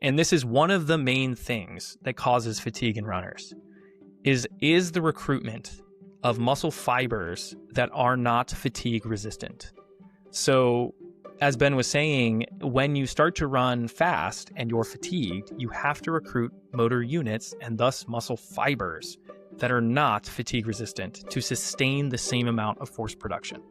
and this is one of the main things that causes fatigue in runners, is the recruitment of muscle fibers that are not fatigue resistant. So, as Ben was saying, when you start to run fast and you're fatigued, you have to recruit motor units and thus muscle fibers that are not fatigue resistant to sustain the same amount of force production.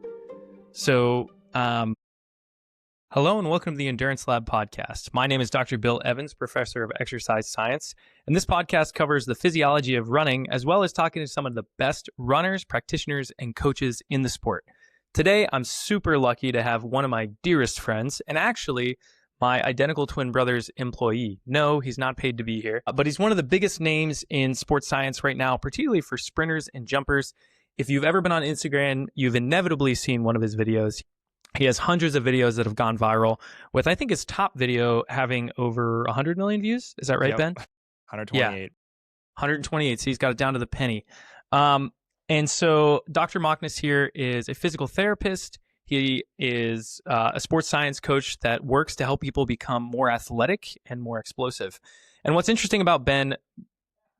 So, hello and welcome to the Endurance Lab podcast. My name is Dr. Bill Evans, professor of exercise science, and this podcast covers the physiology of running as well as talking to some of the best runners, practitioners, and coaches in the sport. Today, I'm super lucky to have one of my dearest friends, and actually my identical twin brother's employee. No, he's not paid to be here, but he's one of the biggest names in sports science right now, particularly for sprinters and jumpers. If you've ever been on Instagram, you've inevitably seen one of his videos. He has hundreds of videos that have gone viral, with I think his top video having over 100 million views. Is that right, Ben? 128. Yeah, 128. So he's got it down to the penny. And so Dr. Moxness here is a physical therapist. He is a sports science coach that works to help people become more athletic and more explosive. And what's interesting about Ben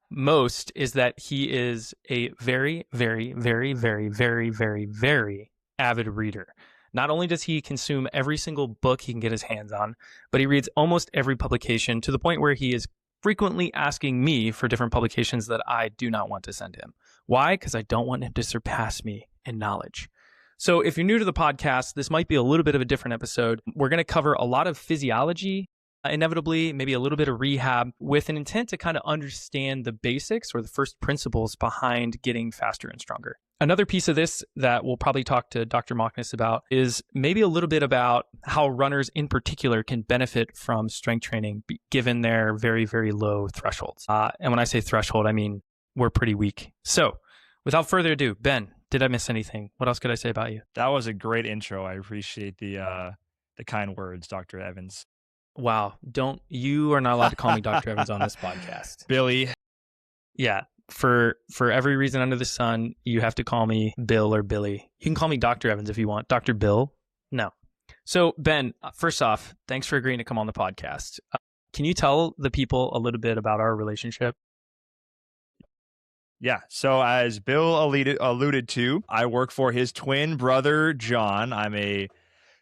most is that he is a very, very, very, very, very, very, very avid reader. Not only does he consume every single book he can get his hands on, but he reads almost every publication to the point where he is frequently asking me for different publications that I do not want to send him. Why? Because I don't want him to surpass me in knowledge. So if you're new to the podcast, this might be a little bit of a different episode. We're going to cover a lot of physiology, inevitably, maybe a little bit of rehab, with an intent to kind of understand the basics or the first principles behind getting faster and stronger. Another piece of this that we'll probably talk to Dr. Moxness about is maybe a little bit about how runners in particular can benefit from strength training given their very, very low thresholds. And when I say threshold, I mean we're pretty weak. So without further ado, Ben, did I miss anything? What else could I say about you? That was a great intro. I appreciate the kind words, Dr. Evans. Wow. You are not allowed to call me Dr. Evans on this podcast. Billy. Yeah. For every reason under the sun, you have to call me Bill or Billy. You can call me Dr. Evans if you want. Dr. Bill? No. So, Ben, first off, thanks for agreeing to come on the podcast. Can you tell the people a little bit about our relationship? Yeah. So as Bill alluded to, I work for his twin brother, John. I'm a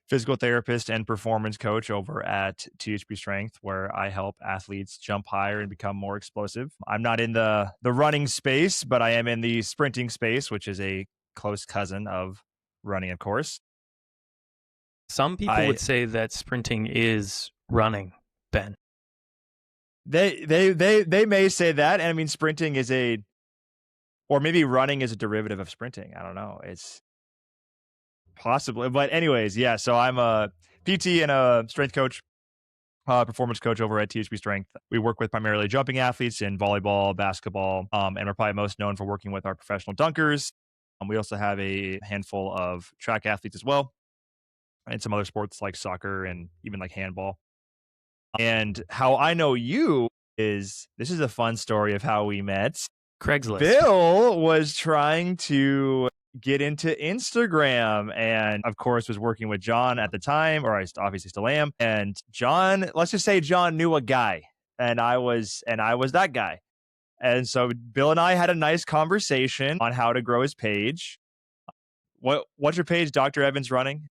physical therapist and performance coach over at THP Strength, where I help athletes jump higher and become more explosive. I'm not in the running space, but I am in the sprinting space, which is a close cousin of running, of course. Some people would say that sprinting is running, Ben. They may say that. And I mean, sprinting is or maybe running is a derivative of sprinting. I don't know. It's possibly, but anyways, yeah. So I'm a PT and a strength coach, performance coach over at THP Strength. We work with primarily jumping athletes in volleyball, basketball, and we're probably most known for working with our professional dunkers. We also have a handful of track athletes as well, and some other sports like soccer and even like handball. And how I know you is, this is a fun story of how we met. Craigslist. Bill was trying to get into Instagram and of course was working with John at the time, or I obviously still am. And John, let's just say John knew a guy and I was that guy. And so Bill and I had a nice conversation on how to grow his page. What's your page? Dr. Evans Running?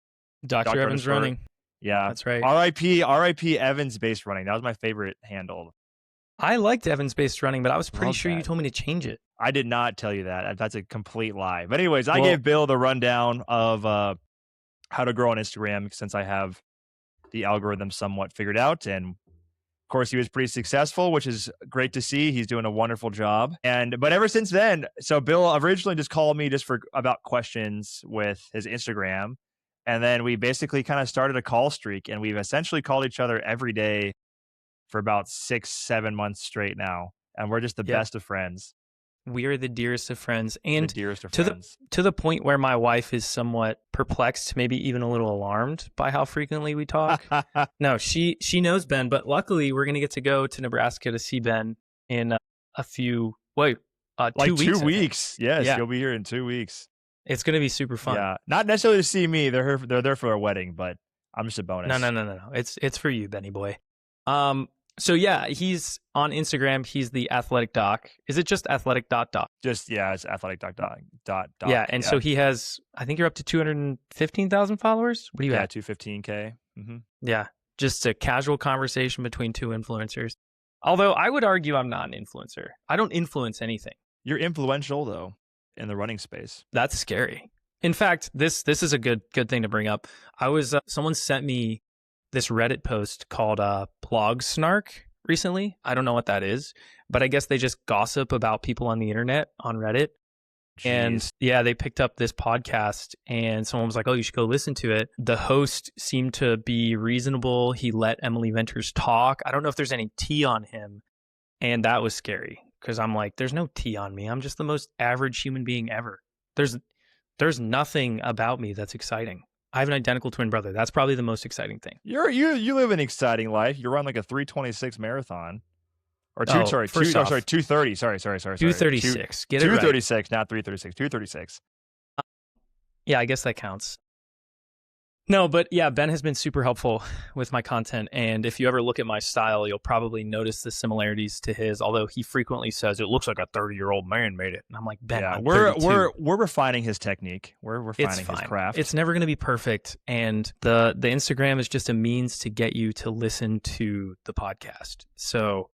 Dr. Evans Running. Yeah. That's right. RIP Evans Based Running. That was my favorite handle. I liked Evans Based Running, but I was pretty sure you told me to change it. I did not tell you that. That's a complete lie. But anyways, I gave Bill the rundown of how to grow on Instagram since I have the algorithm somewhat figured out. And of course, he was pretty successful, which is great to see. He's doing a wonderful job. But ever since then, so Bill originally just called me just for about questions with his Instagram. And then we basically kind of started a call streak, and we've essentially called each other every day for about 6-7 months straight now. And we're just the best of friends. We are the dearest of friends. And the dearest of friends. To the point where my wife is somewhat perplexed, maybe even a little alarmed by how frequently we talk. No, she knows Ben, but luckily we're going to get to go to Nebraska to see Ben in a few, 2 weeks. 2 weeks. Yes, yeah. You'll be here in 2 weeks. It's going to be super fun. Yeah, not necessarily to see me. They're there for a wedding, but I'm just a bonus. No. It's for you, Benny boy. So yeah, he's on Instagram. He's the athletic doc. Is it just athletic doc? Just it's athletic doc. Yeah, and so he has, I think you're up to 215,000 followers. What do you yeah, at? 215K. Yeah, just a casual conversation between two influencers. Although I would argue I'm not an influencer. I don't influence anything. You're influential though in the running space. That's scary. In fact, this is a good thing to bring up. I was someone sent me this Reddit post called Plog Snark recently. I don't know what that is, but I guess they just gossip about people on the internet on Reddit. Jeez. And yeah, they picked up this podcast and someone was like, oh, you should go listen to it. The host seemed to be reasonable. He let Emily Venters talk. I don't know if there's any tea on him. And that was scary because I'm like, there's no tea on me. I'm just the most average human being ever. There's nothing about me that's exciting. I have an identical twin brother. That's probably the most exciting thing. You live an exciting life. You run like a 3:26 marathon. Or 2:30. Sorry. 2:36. Get it right. 2:36, not 3:36. 2:36. Yeah, I guess that counts. No, but yeah, Ben has been super helpful with my content. And if you ever look at my style, you'll probably notice the similarities to his, although he frequently says it looks like a 30-year-old man made it. And I'm like, Ben, yeah, I'm we're 32. refining his technique. We're refining his craft. It's never going to be perfect. And the Instagram is just a means to get you to listen to the podcast. So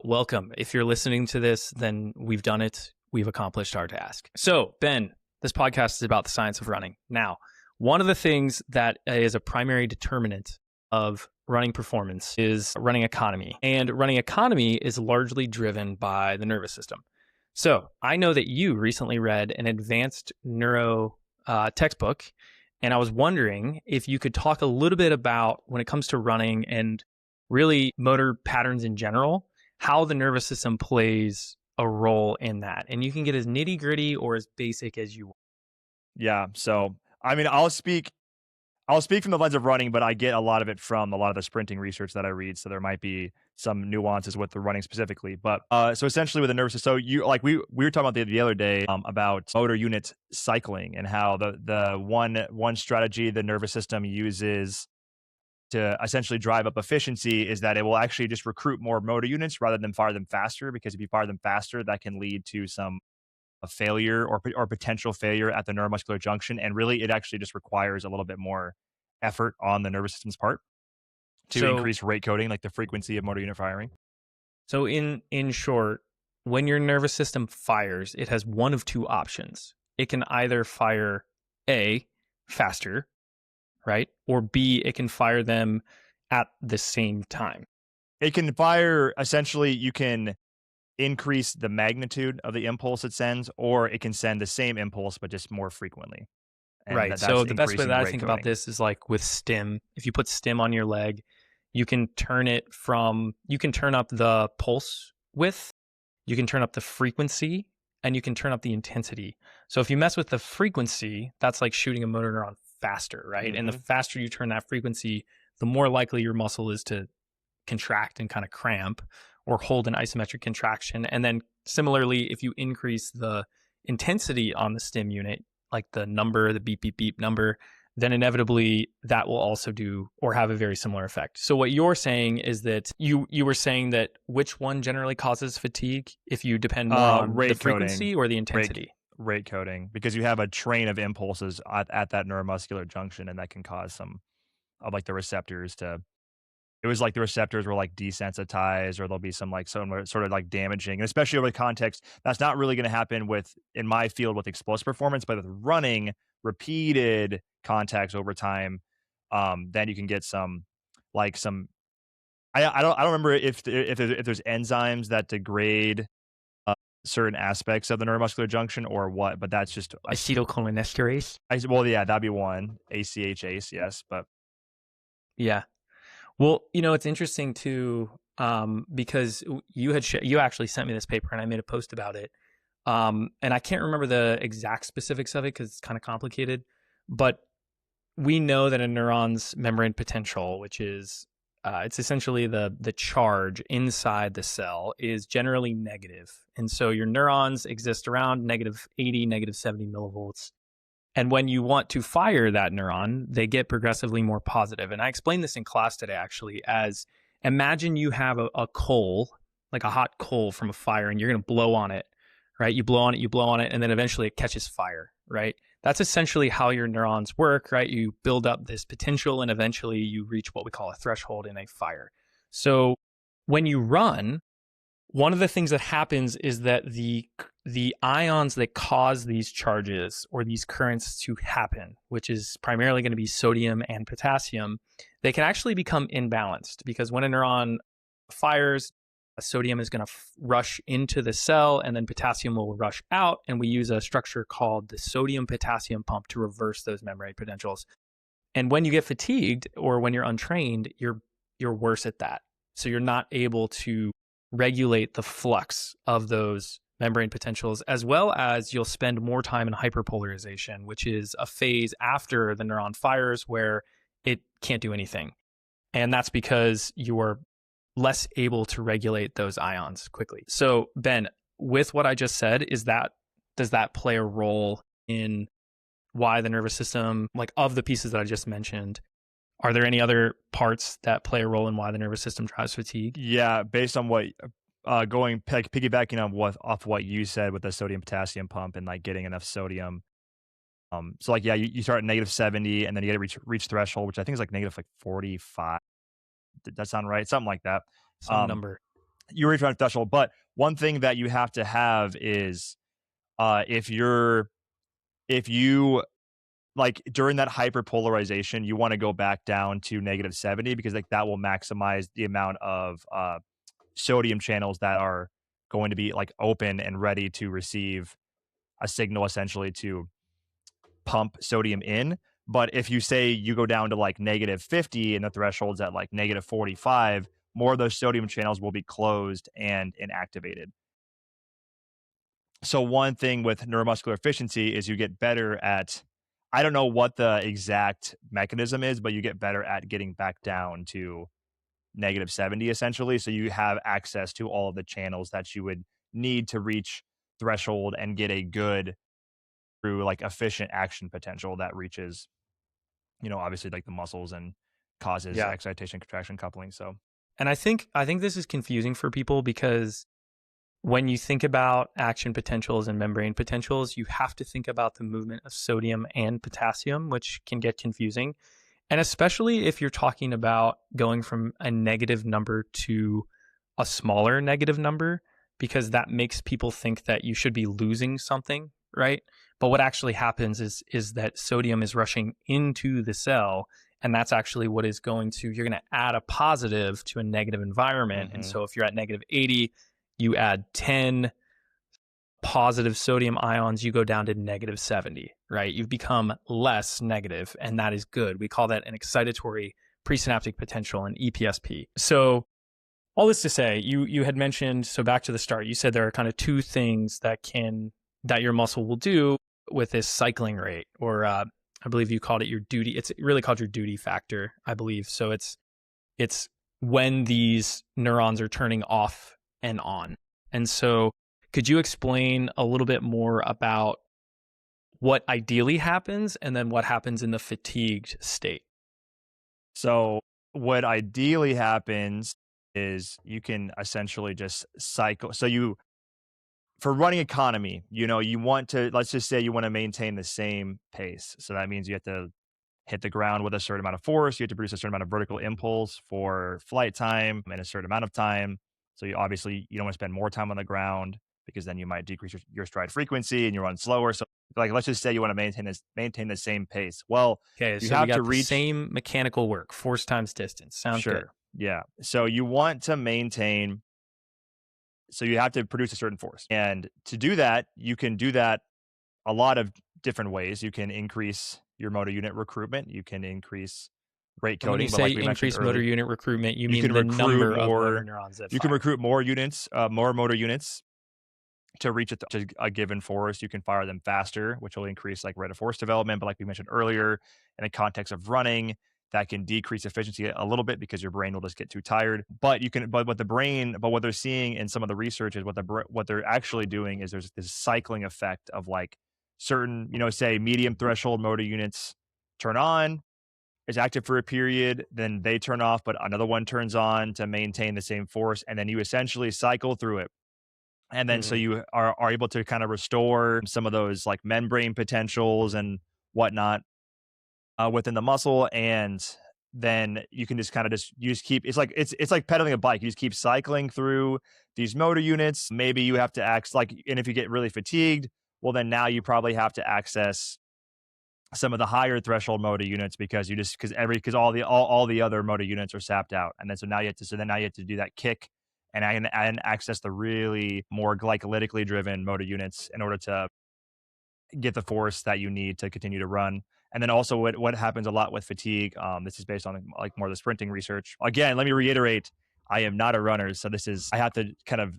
welcome. If you're listening to this, then we've done it. We've accomplished our task. So, Ben, this podcast is about the science of running. Now, one of the things that is a primary determinant of running performance is running economy. And running economy is largely driven by the nervous system. So I know that you recently read an advanced neuro textbook, and I was wondering if you could talk a little bit about, when it comes to running and really motor patterns in general, how the nervous system plays a role in that. And you can get as nitty gritty or as basic as you want. Yeah. So, I mean, I'll speak from the lens of running, but I get a lot of it from a lot of the sprinting research that I read. So there might be some nuances with the running specifically. But so essentially with the nervous system, so you like we were talking about the other day about motor unit cycling and how the one strategy the nervous system uses to essentially drive up efficiency is that it will actually just recruit more motor units rather than fire them faster, because if you fire them faster, that can lead to some failure or potential failure at the neuromuscular junction. And really, it actually just requires a little bit more effort on the nervous system's part to increase rate coding, like the frequency of motor unit firing. So in short, when your nervous system fires, it has one of two options. It can either fire A, faster, right? Or B, it can fire them at the same time. It can fire, essentially, you can increase the magnitude of the impulse it sends, or it can send the same impulse but just more frequently. And right. So the best way that I think about this is like with stim. If you put stim on your leg, you can turn up the pulse width, you can turn up the frequency, and you can turn up the intensity. So if you mess with the frequency, that's like shooting a motor neuron faster, right? Mm-hmm. And the faster you turn that frequency, the more likely your muscle is to contract and kind of cramp or hold an isometric contraction. And then similarly, if you increase the intensity on the stim unit, like the number, the beep, beep, beep number, then inevitably that will also do or have a very similar effect. So what you're saying is that you were saying that which one generally causes fatigue if you depend more on the frequency or the intensity? Rate coding, because you have a train of impulses at that neuromuscular junction, and that can cause some of like the receptors to, it was like the receptors were like desensitized, or there'll be some sort of like damaging, and especially over the context, that's not really going to happen in my field with explosive performance, but with running repeated contacts over time, then you can get some. I don't remember if there's enzymes that degrade certain aspects of the neuromuscular junction or what, but that's just acetylcholinesterase. Well, yeah, that'd be one. ACHase, yes, but yeah. Well, it's interesting too, because you actually sent me this paper and I made a post about it. And I can't remember the exact specifics of it because it's kind of complicated, but we know that a neuron's membrane potential, which is, it's essentially the charge inside the cell, is generally negative. And so your neurons exist around negative 80, negative 70 millivolts. And when you want to fire that neuron, they get progressively more positive. And I explained this in class today, actually, as Imagine you have a coal, like a hot coal from a fire, and you're going to blow on it, right? You blow on it, you blow on it, and then eventually it catches fire, right? That's essentially how your neurons work, right? You build up this potential and eventually you reach what we call a threshold in a fire. So when you run, one of the things that happens is that the ions that cause these charges or these currents to happen, which is primarily going to be sodium and potassium, they can actually become imbalanced because when a neuron fires, sodium is going to rush into the cell and then potassium will rush out. And we use a structure called the sodium potassium pump to reverse those membrane potentials. And when you get fatigued or when you're untrained, you're worse at that. So you're not able to regulate the flux of those membrane potentials, as well as you'll spend more time in hyperpolarization, which is a phase after the neuron fires where it can't do anything. And that's because you are less able to regulate those ions quickly. So Ben, with what I just said, does that play a role in why the nervous system, like of the pieces that I just mentioned, are there any other parts that play a role in why the nervous system drives fatigue? Yeah, based on what piggybacking on what you said with the sodium potassium pump and like getting enough sodium. So like yeah, you start at -70 and then you get to reach threshold, which I think is like negative like 45. Did that sound right? Something like that. Some Um, number. you reach around threshold, but one thing that you have to have is if you like during that hyperpolarization, you want to go back down to -70 because like that will maximize the amount of sodium channels that are going to be like open and ready to receive a signal essentially to pump sodium in. But if you say you go down to like -50 and the threshold's at like -45, more of those sodium channels will be closed and inactivated. So one thing with neuromuscular efficiency is you get better at, I don't know what the exact mechanism is, but you get better at getting back down to -70 essentially. So you have access to all of the channels that you would need to reach threshold and get a good through like efficient action potential that reaches, obviously like the muscles and causes Yeah. excitation, contraction, coupling. So And I think this is confusing for people because when you think about action potentials and membrane potentials, you have to think about the movement of sodium and potassium, which can get confusing. And especially if you're talking about going from a negative number to a smaller negative number, because that makes people think that you should be losing something, right? But what actually happens is that sodium is rushing into the cell, and that's actually what is you're going to add a positive to a negative environment. And mhm. so if you're at -80, you add 10 positive sodium ions, you go down to -70, right? You've become less negative, and that is good. We call that an excitatory presynaptic potential, an EPSP. So all this to say, you had mentioned, so back to the start, you said there are kind of two things that your muscle will do with this cycling rate, or I believe you called it your duty. It's really called your duty factor, I believe. So it's when these neurons are turning off and on. And so could you explain a little bit more about what ideally happens and then what happens in the fatigued state? So what ideally happens is you can essentially just cycle. So for running economy, you want to, let's just say you want to maintain the same pace. So that means you have to hit the ground with a certain amount of force. You have to produce a certain amount of vertical impulse for flight time in a certain amount of time. So you don't want to spend more time on the ground because then you might decrease your stride frequency and you run slower. So like let's just say you want to maintain the same pace. Well, Okay, you so we have to got the reach. same mechanical work, force times distance. Sounds good. Sure. Yeah. So you want to maintain, so you have to produce a certain force. And to do that, you can do that a lot of different ways. You can increase your motor unit recruitment. You can increase rate And when you coding, but like say we mentioned increase motor earlier, unit recruitment, you you mean can the recruit number of motor more. neurons that You can fire. recruit more units, more motor units to reach a given force. You can fire them faster, which will increase like rate of force development. But like we mentioned earlier, in the context of running, that can decrease efficiency a little bit because your brain will just get too tired. But what they're seeing in some of the research is what they're actually doing is there's this cycling effect of like certain, say medium threshold motor units turn on, is active for a period, then they turn off, but another one turns on to maintain the same force, and then you essentially cycle through it. And then so Mhm. you are able to kind of restore some of those like membrane potentials and whatnot within the muscle, and then you can just kind of just you just keep it's like pedaling a bike. You just keep cycling through these motor units. Maybe you have to and if you get really fatigued, well then now you probably have to access some of the higher threshold motor units because you just because all the other motor units are sapped out, and then so then now you have to do that kick and access the really more glycolytically driven motor units in order to get the force that you need to continue to run. And then also what happens a lot with fatigue, this is based on like more of the sprinting research. Again, let me reiterate, I am not a runner, so this is I have to kind of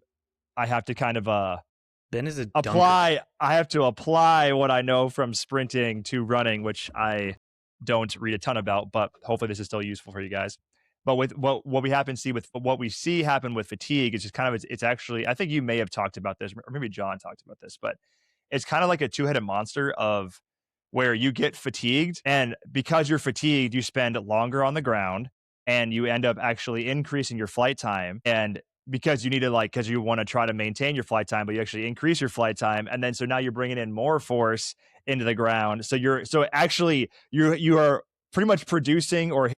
Ben is a dunker. I have to apply what I know from sprinting to running, which I don't read a ton about, but hopefully this is still useful for you guys. But with what we happen to see with what we see happen with fatigue is just kind of it's actually, I think you may have talked about this, or maybe John talked about this, but it's kind of like a two-headed monster of where you get fatigued, and because you're fatigued, you spend longer on the ground and you end up actually increasing your flight time. And because you need to because you want to try to maintain your flight time, but you actually increase your flight time, and then so now you're bringing in more force into the ground. So actually you are pretty much producing or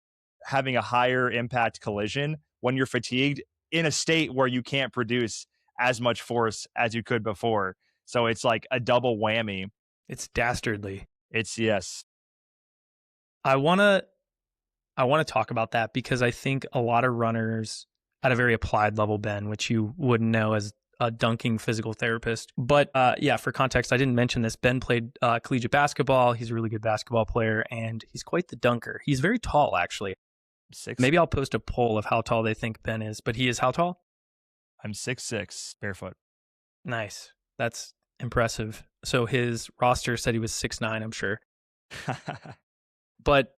having a higher impact collision when you're fatigued in a state where you can't produce as much force as you could before. So it's like a double whammy. It's dastardly. It's yes. I want to I want to talk about that because I think a lot of runners at a very applied level, Ben, which you wouldn't know as a dunking physical therapist. But yeah, for context, I didn't mention this. Ben played collegiate basketball. He's a really good basketball player, and he's quite the dunker. He's very tall, actually. Six. Maybe I'll post a poll of how tall they think Ben is, but he is how tall? I'm 6'6", barefoot. Nice. That's impressive. So his roster said he was 6'9", I'm sure. But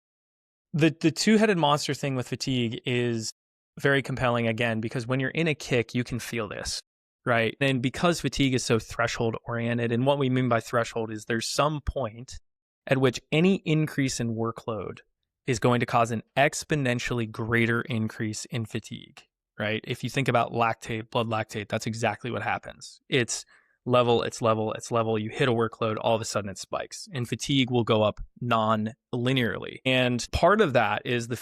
the two-headed monster thing with fatigue is very compelling, again, because when you're in a kick, you can feel this, right? And because fatigue is so threshold oriented, and what we mean by threshold is there's some point at which any increase in workload is going to cause an exponentially greater increase in fatigue, right? If you think about lactate, blood lactate, that's exactly what happens. It's level, it's level, it's level. You hit a workload, all of a sudden it spikes. And fatigue will go up non-linearly. And part of that is the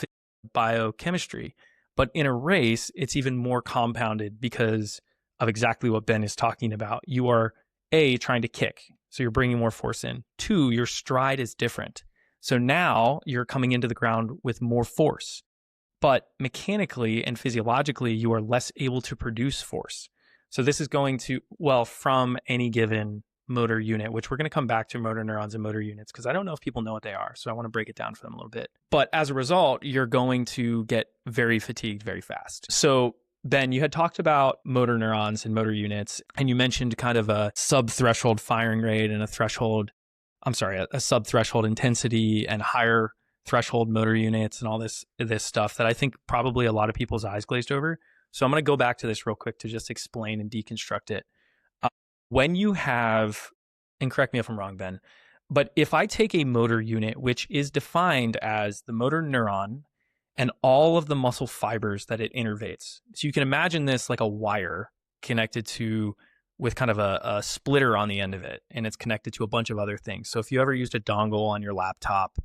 biochemistry. But in a race, it's even more compounded because of exactly what Ben is talking about. You are, A, trying to kick, so you're bringing more force in. 2, your stride is different. So now you're coming into the ground with more force. But mechanically and physiologically, you are less able to produce force. So this is going to, well, from any given motor unit, which we're going to come back to motor neurons and motor units, because I don't know if people know what they are. So I want to break it down for them a little bit. But as a result, you're going to get very fatigued very fast. So Ben, you had talked about motor neurons and motor units, and you mentioned kind of a sub-threshold firing rate and a sub-threshold intensity and higher threshold motor units and all this stuff that I think probably a lot of people's eyes glazed over. So I'm going to go back to this real quick to just explain and deconstruct it. When you have, and correct me if I'm wrong, Ben, but if I take a motor unit, which is defined as the motor neuron and all of the muscle fibers that it innervates. So you can imagine this like a wire connected to, with kind of a splitter on the end of it, and it's connected to a bunch of other things. So if you ever used a dongle on your laptop,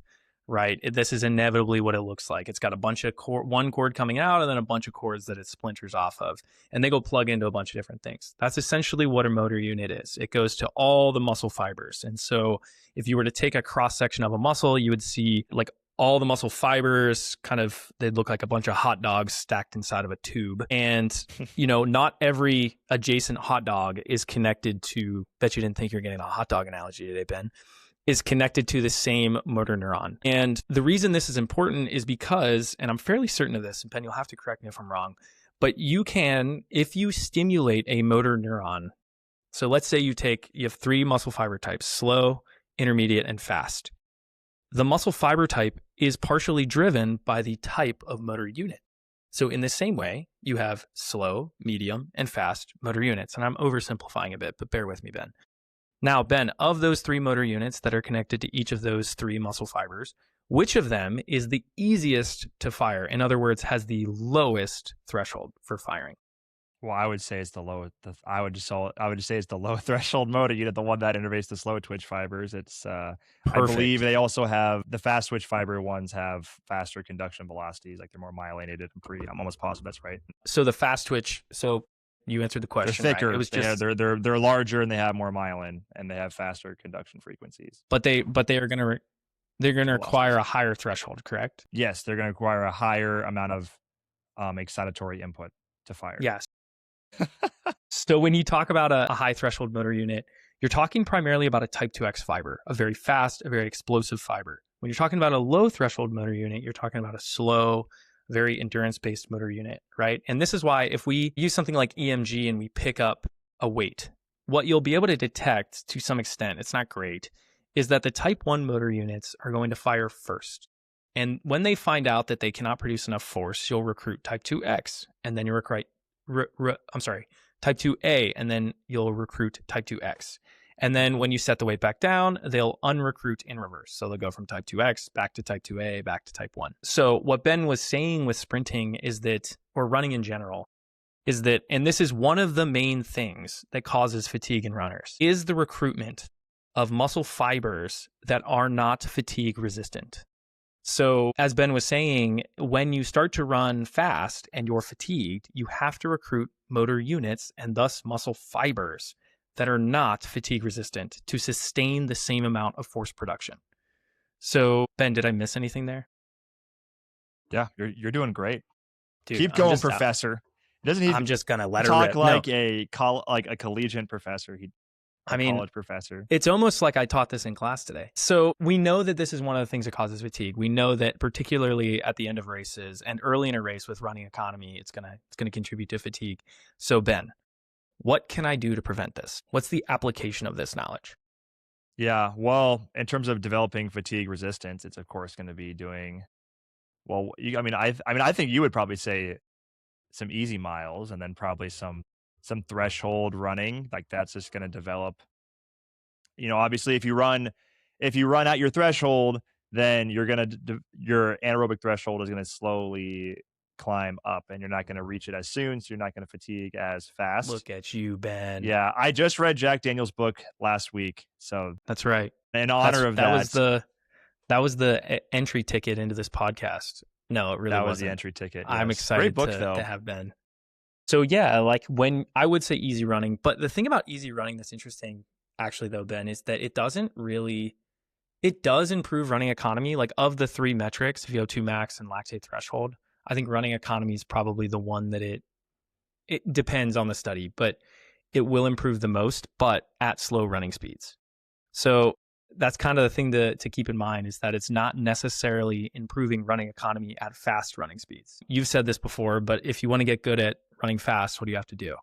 right, this is inevitably what it looks like. It's got a bunch of one cord coming out and then a bunch of cords that it splinters off of, and they go plug into a bunch of different things. That's essentially what a motor unit is. It goes to all the muscle fibers. And so if you were to take a cross section of a muscle, you would see like all the muscle fibers they'd look like a bunch of hot dogs stacked inside of a tube. And, not every adjacent hot dog is connected to, bet you didn't think you're getting a hot dog analogy today, Ben, is connected to the same motor neuron. And the reason this is important is because, and I'm fairly certain of this, and Ben, you'll have to correct me if I'm wrong, but you can, if you stimulate a motor neuron, so let's say you have 3 muscle fiber types, slow, intermediate, and fast. The muscle fiber type is partially driven by the type of motor unit. So in the same way, you have slow, medium, and fast motor units. And I'm oversimplifying a bit, but bear with me, Ben. Now, Ben, of those 3 motor units that are connected to each of those 3 muscle fibers, Which of them is the easiest to fire? In other words, has the lowest threshold for firing? Well, I would say it's the low. I would just say it's the low threshold motor unit, the one that innervates the slow twitch fibers. It's I believe Perfect. they also have the fast twitch fiber ones have faster conduction velocities, like they're more myelinated and pretty. I'm almost positive that's right. So the fast twitch. So you answered the They're question right. It thicker. was just, They're larger and they have more myelin and they have faster conduction frequencies. but they are gonna require Velocities. a higher threshold, correct? Yes, they're going to require a higher amount of excitatory input to fire. Yes. So when you talk about a high threshold motor unit, you're talking primarily about a type 2X fiber, a very fast, a very explosive fiber. When you're talking about a low threshold motor unit, you're talking about a slow, very endurance-based motor unit, right? And this is why if we use something like EMG and we pick up a weight, what you'll be able to detect to some extent, it's not great, is that the type 1 motor units are going to fire first. And when they find out that they cannot produce enough force, you'll recruit type 2X, and then you'll recruit type 2A, and then you'll recruit type 2X. And then when you set the weight back down, they'll unrecruit in reverse. So they'll go from type 2X back to type 2A, back to type 1. So what Ben was saying with sprinting is that, or running in general, is that, and this is one of the main things that causes fatigue in runners, is the recruitment of muscle fibers that are not fatigue resistant. So as Ben was saying, when you start to run fast and you're fatigued, you have to recruit motor units and thus muscle fibers that are not fatigue resistant to sustain the same amount of force production. So Ben, did I miss anything there? Yeah, you're doing great. Dude, Keep going, professor. Doesn't he I'm just gonna let her talk rip. like No. a collegiate professor? College professor. It's almost like I taught this in class today. So we know that this is one of the things that causes fatigue. We know that particularly at the end of races and early in a race with running economy, it's gonna contribute to fatigue. So Ben, what can I do to prevent this? What's the application of this knowledge? Yeah, well, in terms of developing fatigue resistance, it's of course going to be doing well. I think you would probably say some easy miles, and then probably some threshold running. Like that's just going to develop. Obviously, if you run at your threshold, then your anaerobic threshold is going to slowly climb up, and you're not going to reach it as soon, so you're not going to fatigue as fast. Look at you, Ben. Yeah, I just read Jack Daniel's book last week, so that's right. In honor of that, that was the entry ticket into this podcast. No, it really wasn't. That was the entry ticket. Yes. I'm excited Great book, to have Ben. So yeah, like when I would say easy running, but the thing about easy running that's interesting, actually though, Ben, is that it does improve running economy. Like of the three metrics, VO2 max and lactate threshold, I think running economy is probably the one that it depends on the study, but it will improve the most, but at slow running speeds. So that's kind of the thing to keep in mind, is that it's not necessarily improving running economy at fast running speeds. You've said this before, but if you want to get good at running fast, what do you have to do?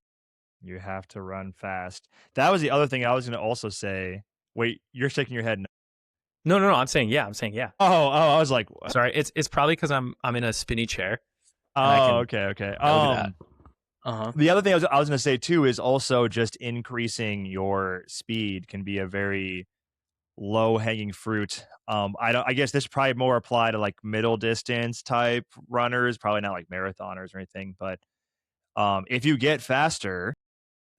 You have to run fast. That was the other thing I was going to also say. Wait, you're shaking your head. No. I'm saying yeah. Oh, I was like, what? Sorry. It's probably because I'm in a spinny chair. Oh, okay. The other thing I was going to say too is also just increasing your speed can be a very low hanging fruit. I guess this probably more apply to like middle distance type runners, probably not like marathoners or anything. But if you get faster,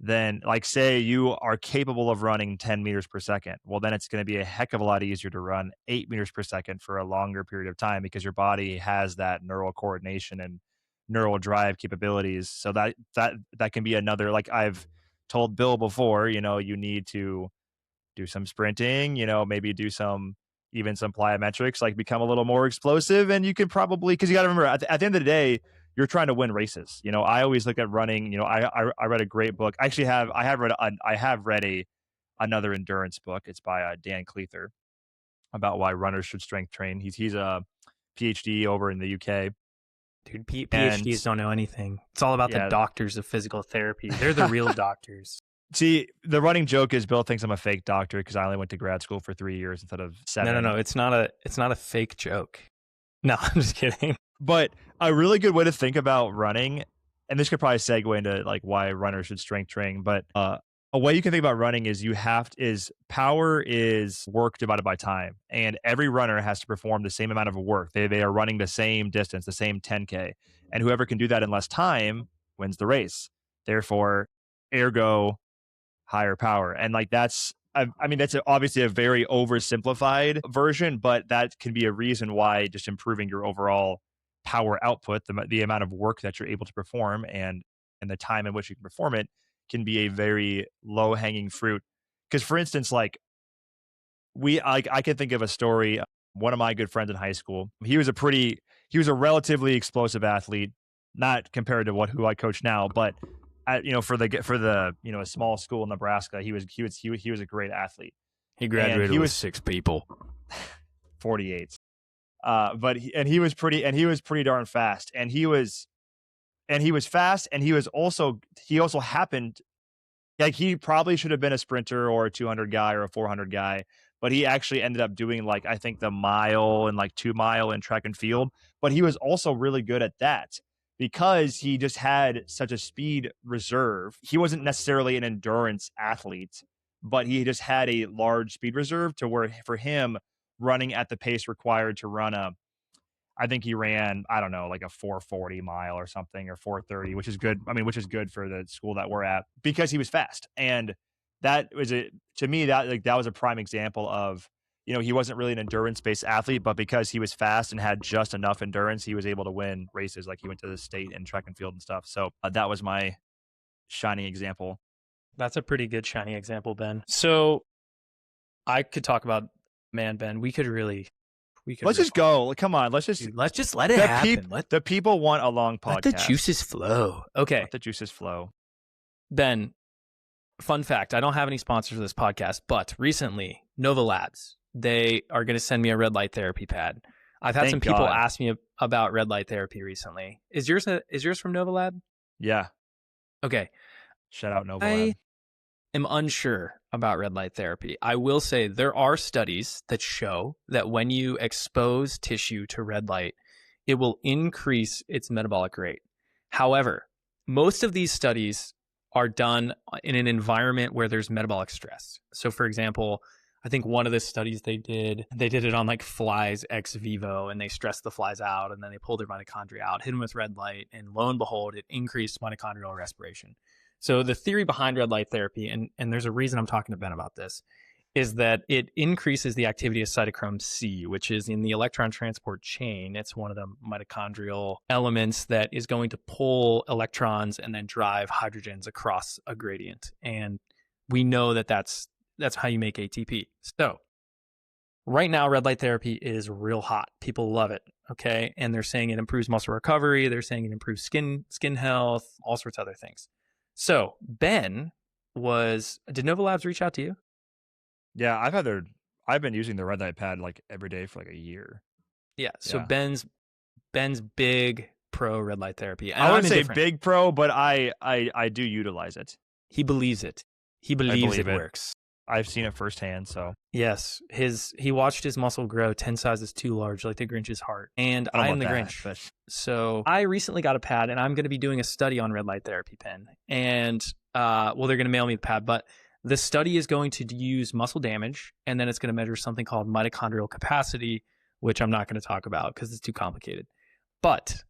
then like say you are capable of running 10 meters per second. Well, then it's going to be a heck of a lot easier to run 8 meters per second for a longer period of time, because your body has that neural coordination and neural drive capabilities. So that can be another, like I've told Bill before, you need to do some sprinting, maybe do some plyometrics, like become a little more explosive. And you can probably, because you got to remember at the end of the day, you're trying to win races. I always look at running. I read a great book. Actually, I have read another endurance book. It's by Dan Cleather, about why runners should strength train. He's a PhD over in the UK. Dude, PhDs don't know anything. It's all about the doctors of physical therapy. They're the real doctors. See, the running joke is Bill thinks I'm a fake doctor because I only went to grad school for 3 years instead of 7. No. It's not a fake joke. No, I'm just kidding. But a really good way to think about running, and this could probably segue into like why runners should strength train, but a way you can think about running is power is work divided by time, and every runner has to perform the same amount of work. They are running the same distance, the same 10K, and whoever can do that in less time wins the race. Therefore, ergo higher power. And like I mean, that's obviously a very oversimplified version, but that can be a reason why just improving your overall power output, the amount of work that you're able to perform, and the time in which you can perform it, can be a very low hanging fruit. Because, for instance, like I can think of a story. One of my good friends in high school, he was a relatively explosive athlete, not compared to who I coach now, but for the a small school in Nebraska, he was a great athlete, He and graduated he with was 6 people. 48. He was pretty darn fast, and he was fast, and he also happened, like, he probably should have been a sprinter or a 200 guy or a 400 guy, but he actually ended up doing, like, I think the mile and like 2 mile in track and field. But he was also really good at that because he just had such a speed reserve. He wasn't necessarily an endurance athlete, but he just had a large speed reserve to where for him running at the pace required to run I think he ran, I don't know, like a 440 mile or something, or 430, which is good. I mean, which is good for the school that we're at because he was fast. And that was to me, that was a prime example of, he wasn't really an endurance based athlete, but because he was fast and had just enough endurance, he was able to win races. Like, he went to the state and track and field and stuff. So that was my shining example. That's a pretty good shiny example, Ben. So I could talk about, man, Ben. We could Let's just go. Come on. Let's just, dude, let's just let it happen. The people want a long podcast. Let the juices flow. Okay. Let the juices flow. Ben, fun fact, I don't have any sponsors for this podcast, but recently, Nova Labs, they are going to send me a red light therapy pad. I've had some people ask me about red light therapy recently. Is yours from Nova Lab? Yeah. Okay. Shout out Nova Lab. I'm unsure about red light therapy. I will say there are studies that show that when you expose tissue to red light, it will increase its metabolic rate. However, most of these studies are done in an environment where there's metabolic stress. So, for example, I think one of the studies they did it on like flies ex vivo, and they stressed the flies out, and then they pulled their mitochondria out, hit them with red light, and lo and behold, it increased mitochondrial respiration. So the theory behind red light therapy, and there's a reason I'm talking to Ben about this, is that it increases the activity of cytochrome C, which is in the electron transport chain. It's one of the mitochondrial elements that is going to pull electrons and then drive hydrogens across a gradient. And we know that that's how you make ATP. So right now, red light therapy is real hot. People love it. Okay. And they're saying it improves muscle recovery. They're saying it improves skin health, all sorts of other things. So Ben did Nova Labs reach out to you? Yeah, I've been using the red light pad like every day for like a year. Yeah. So yeah. Ben's big pro red light therapy. And I wouldn't say big pro, but I do utilize it. He believes it. He believes it works. I've seen it firsthand. So yes, he watched his muscle grow 10 sizes too large, like the Grinch's heart. And I am the Grinch. But... So I recently got a pad, and I'm going to be doing a study on red light therapy, Ben. And they're going to mail me the pad, but the study is going to use muscle damage, and then it's going to measure something called mitochondrial capacity, which I'm not going to talk about because it's too complicated. But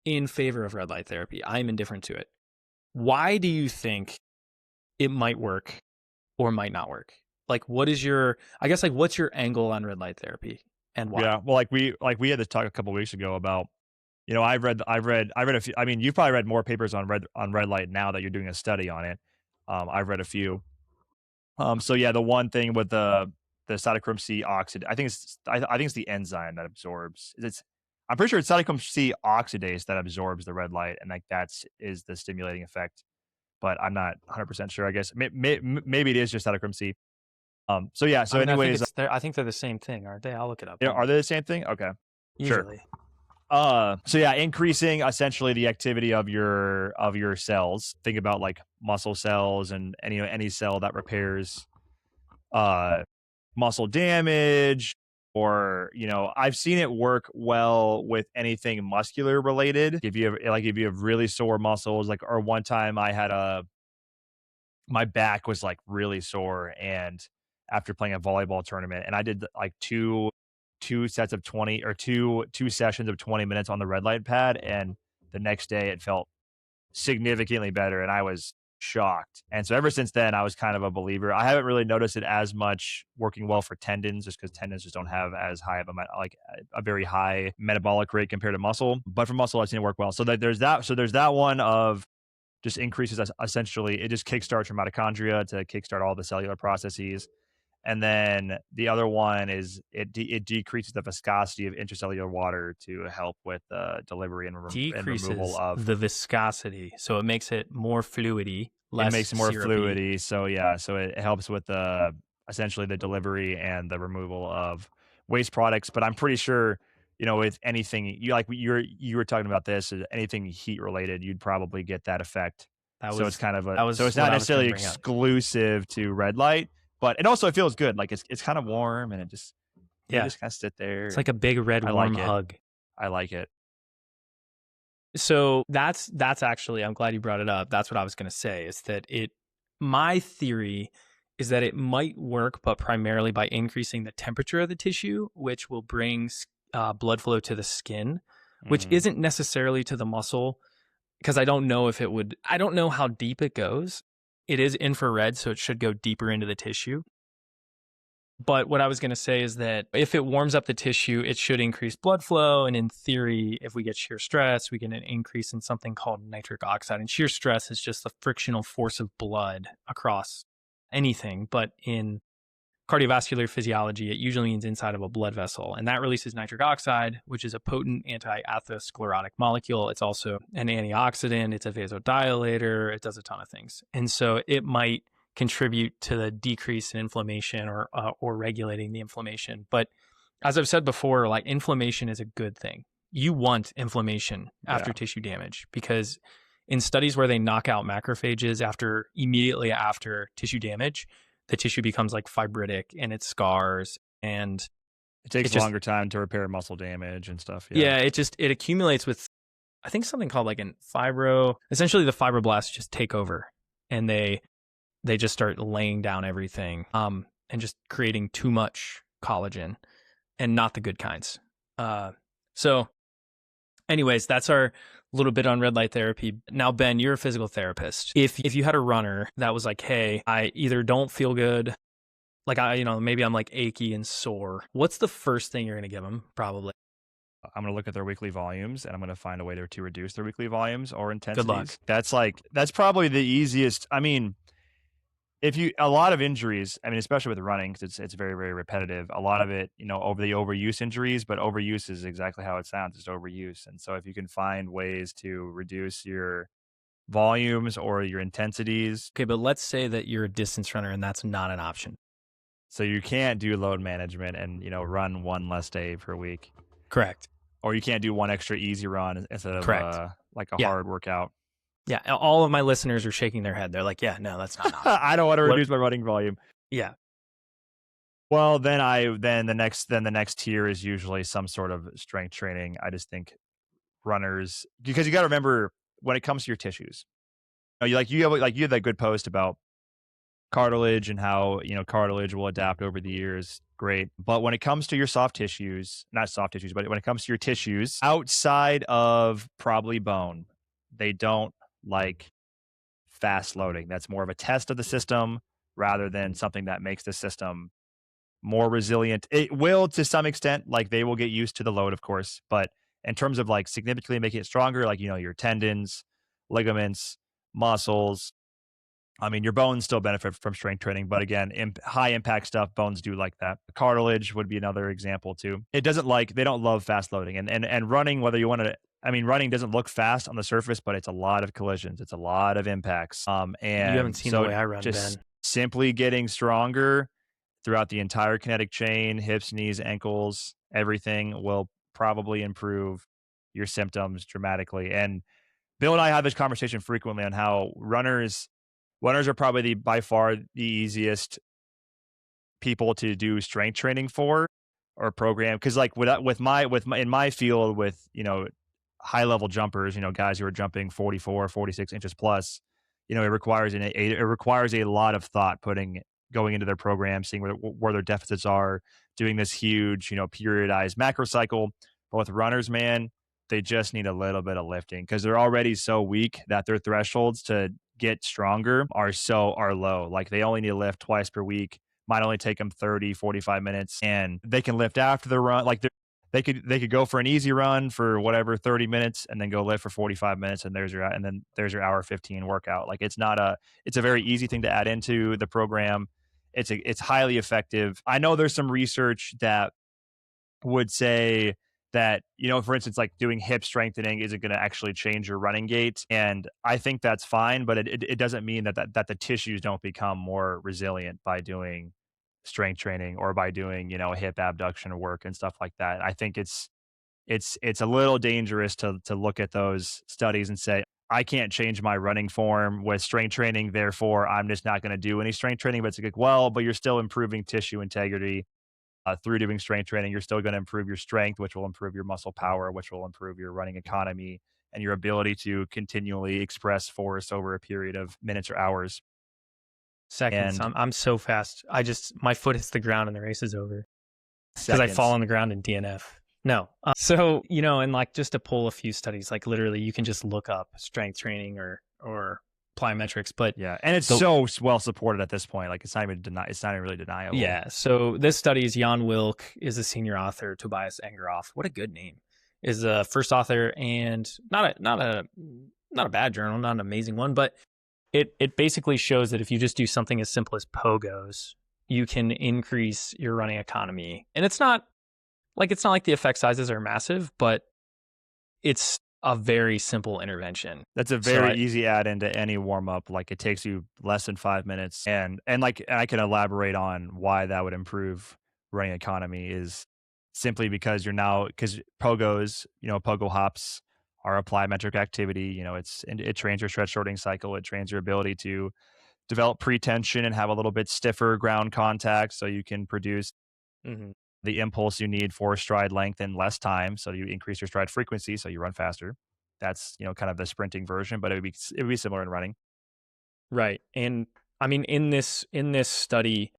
in favor of red light therapy, I'm indifferent to it. Why do you think it might work or might not work? Like, what's your angle on red light therapy and why? Yeah, well, we had this talk a couple of weeks ago about, I've read a few. I mean, you've probably read more papers on red light now that you're doing a study on it. I've read a few. So yeah, the one thing with the cytochrome C oxidase, I think it's the enzyme that absorbs. I'm pretty sure it's cytochrome C oxidase that absorbs the red light, and like is the stimulating effect. But I'm not 100% sure. I guess maybe it is just cytochrome C. So yeah. So anyways, I think they're the same thing, aren't they? I'll look it up. Yeah, are they the same thing? Okay, usually. Sure. So yeah, increasing essentially the activity of your cells. Think about like muscle cells and any cell that repairs muscle damage, or I've seen it work well with anything muscular related. If you have really sore muscles, like, or one time I had my back was like really sore. And after playing a volleyball tournament, and I did like two sets of 20 or two sessions of 20 minutes on the red light pad, and the next day it felt significantly better, and I was shocked. And so ever since then, I was kind of a believer. I haven't really noticed it as much working well for tendons, just because tendons just don't have as high of a very high metabolic rate compared to muscle. But for muscle, I've seen it work well. So that there's that. So there's that one of just increases essentially. It just kickstarts your mitochondria to kickstart all the cellular processes. And then the other one is it decreases the viscosity of intracellular water to help with delivery and removal Decreases of. the viscosity, so it makes it more fluidy, It less makes it more syrupy. fluidy. So yeah, so it helps with the essentially the delivery and the removal of waste products. But I'm pretty sure, with anything you were talking about this, anything heat related, you'd probably get that effect. That So it's was kind of that so was it's what not I was going to necessarily bring up. exclusive to red light, but it feels good. Like it's kind of warm, and you Yeah, just kind of sit there. it's like a big red I warm like it. hug. I like it. So that's actually, I'm glad you brought it up. That's what I was going to say, is that my theory is that it might work, but primarily by increasing the temperature of the tissue, which will bring blood flow to the skin, which Mhm. isn't necessarily to the muscle, because I don't know I don't know how deep it goes. It is infrared, so it should go deeper into the tissue. But what I was going to say is that if it warms up the tissue, it should increase blood flow. And in theory, if we get shear stress, we get an increase in something called nitric oxide. And shear stress is just the frictional force of blood across anything. But in cardiovascular physiology, it usually means inside of a blood vessel. And that releases nitric oxide, which is a potent anti-atherosclerotic molecule. It's also an antioxidant, it's a vasodilator, it does a ton of things. And so it might contribute to the decrease in inflammation or regulating the inflammation. But as I've said before, like, inflammation is a good thing. You want inflammation after Yeah. tissue damage, because in studies where they knock out macrophages immediately after tissue damage, the tissue becomes like fibritic and it scars, and It takes just longer time to repair muscle damage and stuff. yeah, it accumulates with, I think, something called like essentially the fibroblasts just take over, and they just start laying down everything, and just creating too much collagen, and not the good kinds. So anyways, that's our little bit on red light therapy. Now, Ben, you're a physical therapist. If you had a runner that was like, hey, I either don't feel good, like maybe I'm like achy and sore, what's the first thing you're going to give them? Probably. I'm going to look at their weekly volumes, and I'm going to find a way to reduce their weekly volumes or Good luck. intensities. That's probably the easiest. I mean, a lot of injuries, I mean, especially with running, because it's very, very repetitive. A lot of it, over the overuse injuries, but overuse is exactly how it sounds. It's overuse. And so if you can find ways to reduce your volumes or your intensities, Okay, but let's say that you're a distance runner and that's not an option. so you can't do load management and, run one less day per week. Correct. Or you can't do one extra easy run instead of like a hard workout. Yeah, all of my listeners are shaking their head. They're like, yeah, no, that's not an option. I don't want to reduce my running volume. Yeah. Well, then the next tier is usually some sort of strength training. I just think runners, because you got to remember when it comes to your tissues, you have that good post about cartilage and how cartilage will adapt over the years. Great, but when it comes to your soft tissues, not soft tissues, but when it comes to your tissues outside of probably bone, they don't like fast loading. That's more of a test of the system rather than something that makes the system more resilient. It will, to some extent, like they will get used to the load, of course, but in terms of like significantly making it stronger, like, your tendons, ligaments, muscles, I mean, your bones still benefit from strength training, but again, high impact stuff, bones do like that. Cartilage would be another example too. They don't love fast loading, and running, whether you want to, I mean, running doesn't look fast on the surface, but it's a lot of collisions. It's a lot of impacts. You And haven't seen so the way I run, just Ben. simply getting stronger throughout the entire kinetic chain, hips, knees, ankles, everything will probably improve your symptoms dramatically. And Bill and I have this conversation frequently on how runners are probably by far the easiest people to do strength training for or program. Cause like in my field with, high level jumpers, guys who are jumping 44, 46 inches plus, you know, it requires a lot of thought going into their program, seeing where their deficits are, doing this huge, you know, periodized macro cycle. But with runners, man, they just need a little bit of lifting because they're already so weak that their thresholds to get stronger are low. Like they only need to lift twice per week. Might only take them 30, 45 minutes, and they can lift after the run. Like they could go for an easy run for whatever 30 minutes and then go lift for 45 minutes, and there's your hour 15 workout. Like it's a very easy thing to add into the program. It's highly effective. I know there's some research that would say that, you know, for instance, like doing hip strengthening isn't going to actually change your running gait. And I think that's fine, but it doesn't mean that the tissues don't become more resilient by doing strength training or by doing, you know, hip abduction work and stuff like that. I think it's a little dangerous to look at those studies and say, I can't change my running form with strength training, therefore I'm just not going to do any strength training. But it's like, well, but you're still improving tissue integrity through doing strength training. You're still going to improve your strength, which will improve your muscle power, which will improve your running economy and your ability to continually express force over a period of minutes or hours. Seconds. And I'm so fast. My foot hits the ground and the race is over because I fall seconds. on the ground in DNF. No. So, you know, and like just to pull a few studies, like literally you can just look up strength training or plyometrics, but Yeah. And it's so well supported at this point. Like it's not even really deniable. yeah. So this study is Jan Wilk is a senior author. Tobias Engeroff, what a good name, is a first author, and not a bad journal, not an amazing one, but it basically shows that if you just do something as simple as pogos, you can increase your running economy. And it's not like the effect sizes are massive, but it's a very simple intervention. That's a very easy add into any warm up. Like it takes you less than 5 minutes, and I can elaborate on why that would improve running economy is simply because because pogos, you know, pogo hops are a plyometric activity. You know, it trains your stretch shortening cycle. It trains your ability to develop pretension and have a little bit stiffer ground contact, so you can produce Mhm. the impulse you need for stride length in less time. So you increase your stride frequency, so you run faster. That's, you know, kind of the sprinting version, but it would be similar in running. Right. And I mean, in this study,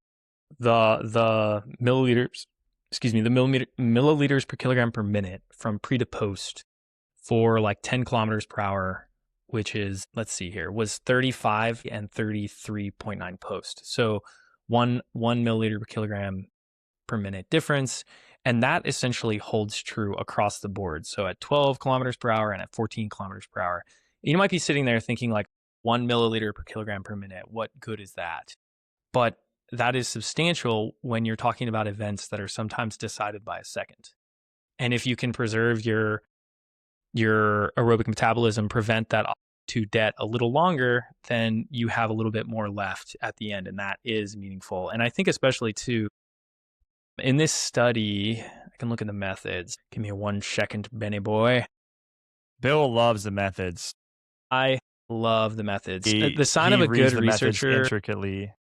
the milliliters, excuse me, the milliliters per kilogram per minute from pre to post for like 10 kilometers per hour, which is, let's see here, was 35 and 33.9 post. So one milliliter per kilogram per minute difference. And that essentially holds true across the board. So at 12 kilometers per hour and at 14 kilometers per hour, you might be sitting there thinking like 1 milliliter per kilogram per minute. What good is that? But that is substantial when you're talking about events that are sometimes decided by a second. And if you can preserve your aerobic metabolism, prevent that to debt a little longer, then you have a little bit more left at the end. And that is meaningful. And I think especially too, in this study, I can look at the methods. Give me 1 second, Benny boy. Bill loves the methods. I love the methods. He The sign he of a reads good the methods researcher, intricately.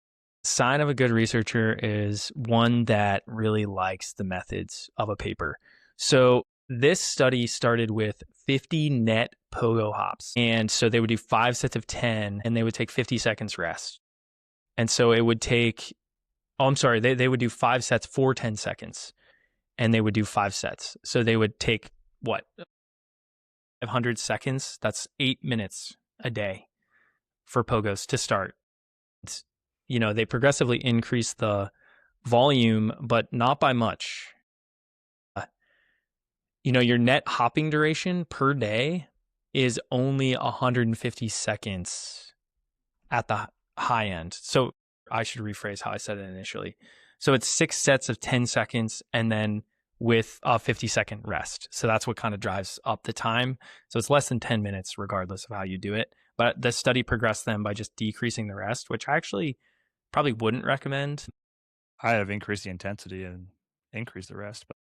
sign of a good researcher is one that really likes the methods of a paper. So this study started with 50 net pogo hops. And so they would do 5 sets of 10 and they would take 50 seconds rest. And so it would take, oh, I'm sorry, they would do 5 sets for 10 seconds and they would do 5 sets. So they would take what, 500 seconds? That's 8 minutes a day for pogos to start. You know, they progressively increase the volume, but not by much. You know, your net hopping duration per day is only 150 seconds at the high end. So I should rephrase how I said it initially. So it's 6 sets of 10 seconds and then with a 50-second rest. So that's what kind of drives up the time. So it's less than 10 minutes regardless of how you do it. But the study progressed them by just decreasing the rest, which I actually probably wouldn't recommend. I have increased the intensity and increased the rest. But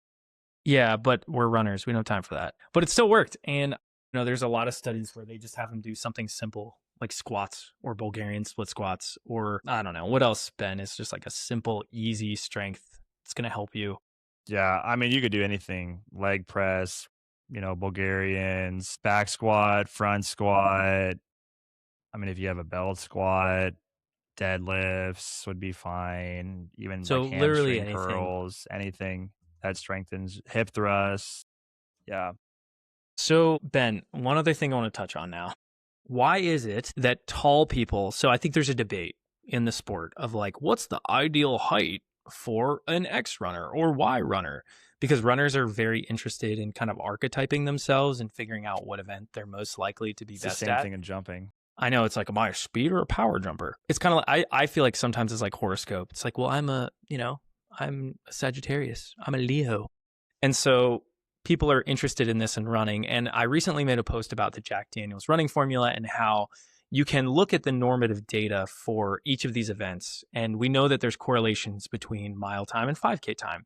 Yeah, but we're runners. We don't have time for that. But it still worked. And, you know, there's a lot of studies where they just have them do something simple like squats or Bulgarian split squats, or I don't know. What else, Ben? It's just like a simple, easy strength. It's going to help you. yeah, I mean, you could do anything: leg press, you know, Bulgarians, back squat, front squat, I mean, if you have a belt squat, deadlifts would be fine. Even like So literally hamstring anything. curls, anything that strengthens hip thrusts. Yeah. So, Ben, one other thing I want to touch on now. Why is it that tall people, so I think there's a debate in the sport of like, what's the ideal height for an X runner or Y runner? Because runners are very interested in kind of archetyping themselves and figuring out what event they're most likely to be It's the best same at. thing in jumping. I know it's like, am I a speed or a power jumper? It's kind of like, I feel like sometimes it's like horoscope. It's like, well, I'm a Sagittarius, I'm a Leo. And so people are interested in this and running. And I recently made a post about the Jack Daniels running formula and how you can look at the normative data for each of these events. And we know that there's correlations between mile time and 5K time.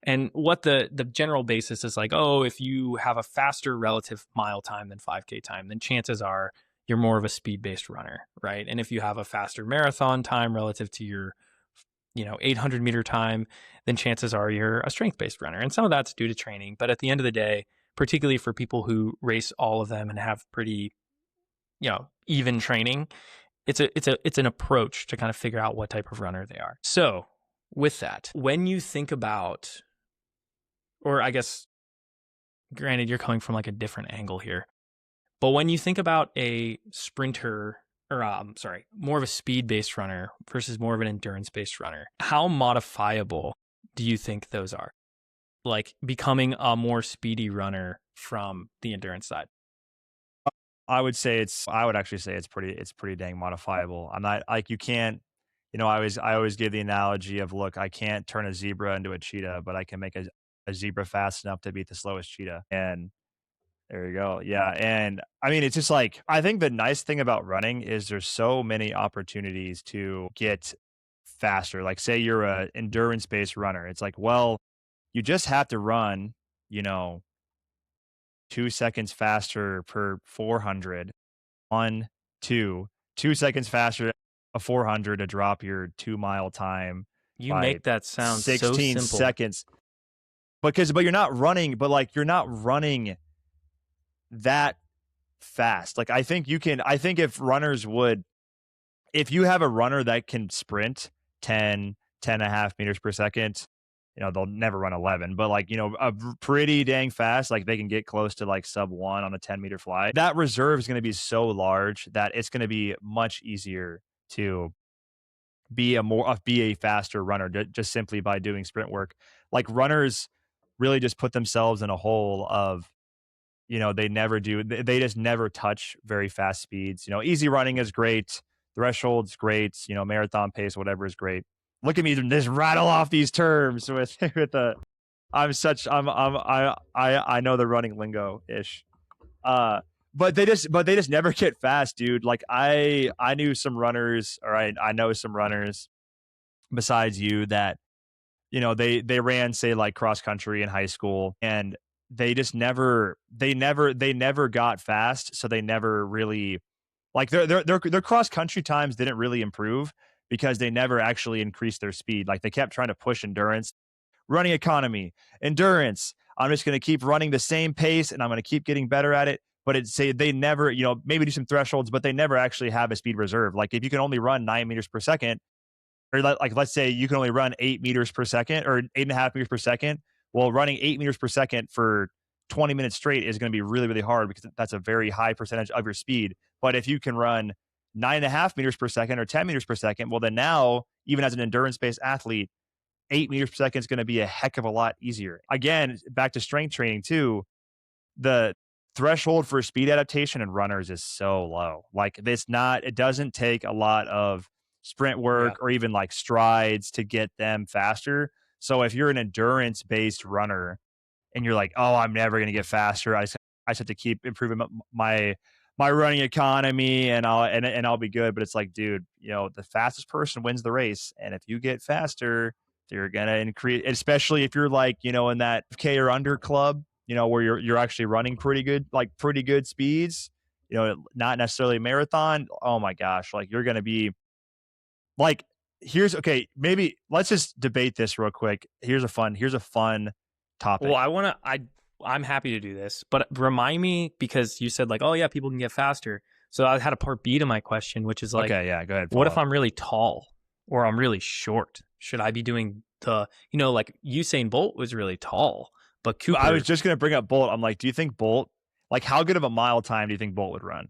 And what the general basis is like, oh, if you have a faster relative mile time than 5K time, then chances are you're more of a speed-based runner, right? And if you have a faster marathon time relative to your 800-meter time, then chances are you're a strength-based runner. And some of that's due to training, but at the end of the day, particularly for people who race all of them and have pretty, even training, it's an approach to kind of figure out what type of runner they are. So, with that, when you think about, or I guess granted you're coming from like a different angle here, but when you think about a sprinter, or more of a speed-based runner versus more of an endurance-based runner, how modifiable do you think those are? Like becoming a more speedy runner from the endurance side? I would actually say it's pretty dang modifiable. I'm not like you can't, I always give the analogy of look, I can't turn a zebra into a cheetah, but I can make a zebra fast enough to beat the slowest cheetah. And there you go. Yeah. And I mean, it's just like, I think the nice thing about running is there's so many opportunities to get faster. Like, say you're a endurance based runner. It's like, well, you just have to run, you know, 2 seconds faster per 400. One, two, 2 seconds faster, a 400 to drop your 2 mile time You by make that sound so 16 simple. seconds. But you're not running, but like you're not running that fast. Like I think if runners would, if you have a runner that can sprint 10.5 meters per second, they'll never run 11, but like, pretty dang fast, like they can get close to like sub 1 on a 10-meter fly. That reserve is going to be so large that it's going to be much easier to be a faster runner just simply by doing sprint work. Like runners really just put themselves in a hole of, they just never touch very fast speeds. Easy running is great, threshold's great, marathon pace, whatever is great. Look at me just rattle off these terms with with the I know the running lingo ish. But they just never get fast, dude. Like I knew some runners, or I know some runners besides you that, they ran, say, like cross country in high school, and they just they never got fast, so they never really, like, their cross country times didn't really improve because they never actually increased their speed. Like they kept trying to push endurance, running economy, endurance. I'm just going to keep running the same pace and I'm going to keep getting better at it. But they never, maybe do some thresholds, but they never actually have a speed reserve. Like if you can only run 9 meters per second, or like let's say you can only run 8 meters per second or 8.5 meters per second. Well, running 8 meters per second for 20 minutes straight is going to be really, really hard because that's a very high percentage of your speed. But if you can run 9.5 meters per second or 10 meters per second, well, then now, even as an endurance based athlete, 8 meters per second is going to be a heck of a lot easier. Again, back to strength training too, the threshold for speed adaptation in runners is so low. Like it doesn't take a lot of sprint Yeah. work or even like strides to get them faster. So if you're an endurance based runner and you're like, oh, I'm never going to get faster, I just have to keep improving my running economy and I'll be good. But it's like, dude, the fastest person wins the race. And if you get faster, you're going to increase, especially if you're like, in that K or under club, where you're actually running pretty good speeds, not necessarily a marathon. Oh my gosh. Like you're going to be like, okay, maybe let's just debate this real quick. Here's a fun Well, topic. I'm happy to do this, but remind me, because you said like, oh yeah, people can get faster. So I had a part B to my question, which is like, Okay, yeah, go ahead. what if follow up. I'm really tall or I'm really short? Should I be doing like Usain Bolt was really tall, but I was Cooper, just gonna bring up Bolt. I'm like, do you think Bolt, like, how good of a mile time do you think Bolt would run?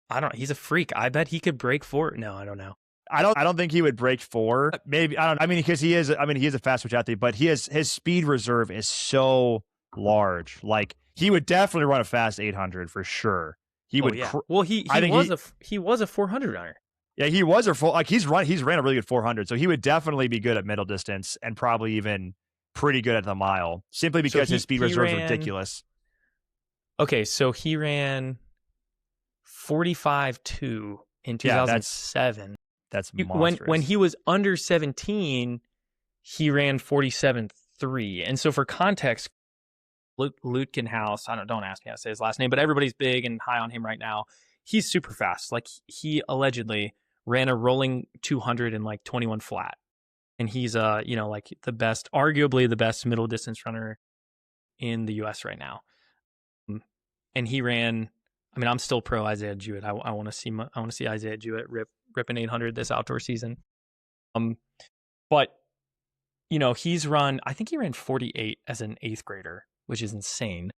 I don't. He's a freak. I bet he could break 4. No, I don't know. I don't think he would break 4. Maybe I don't. I mean, because he is. I mean, he is a fast twitch athlete, but his speed reserve is so large. Like he would definitely run a fast 800 for sure. He would. Yeah. Well, he I think he was a 400 runner. Yeah, he was a full. Like he's ran a really good 400, so he would definitely be good at middle distance and probably even pretty good at the mile, simply because his speed reserve is ridiculous. Okay, so he ran 45.2 in 2007. That's monstrous. When he was under 17, he ran 47.3. And so for context, Lutkenhaus, don't ask me how to say his last name, but everybody's big and high on him right now. He's super fast. Like he allegedly ran a rolling 200 in like 21 flat. And he's like the best, arguably the best middle distance runner in the US right now. And he ran, I mean, I'm still pro Isaiah Jewett. I want to see Isaiah Jewett rip an 800 this outdoor season. But he's run, I think he ran 48 as an 8th grader, which is insane.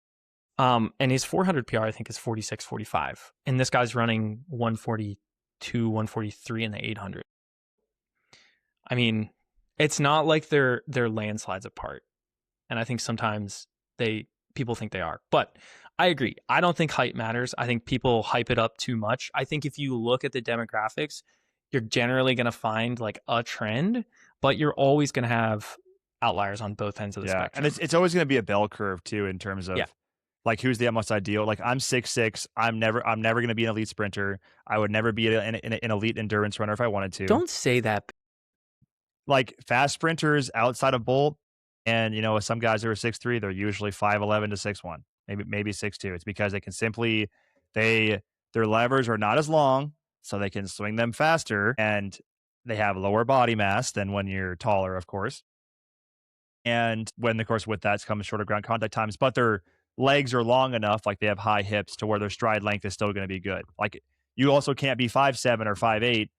And his 400 PR, I think, is 46.45. And this guy's running 142, 143 in the 800. I mean, it's not like they're landslides apart. And I think sometimes people think they are. But I agree. I don't think height matters. I think people hype it up too much. I think if you look at the demographics, you're generally going to find like a trend, but you're always going to have outliers on both ends of the spectrum. And it's always going to be a bell curve too in terms of like who's the most ideal. Like I'm 6'6". I'm never going to be an elite sprinter. I would never be an elite endurance runner if I wanted to. Don't say that. Like fast sprinters outside of Bolt, and some guys who are 6'3", they're usually 5'11" to 6'1", maybe 6'2". It's because they can simply their levers are not as long, so they can swing them faster, and they have lower body mass than when you're taller, of course. And when, of course, with that comes shorter ground contact times, but their legs are long enough, like they have high hips, to where their stride length is still going to be good. Like you also can't be 5'7" or 5'8",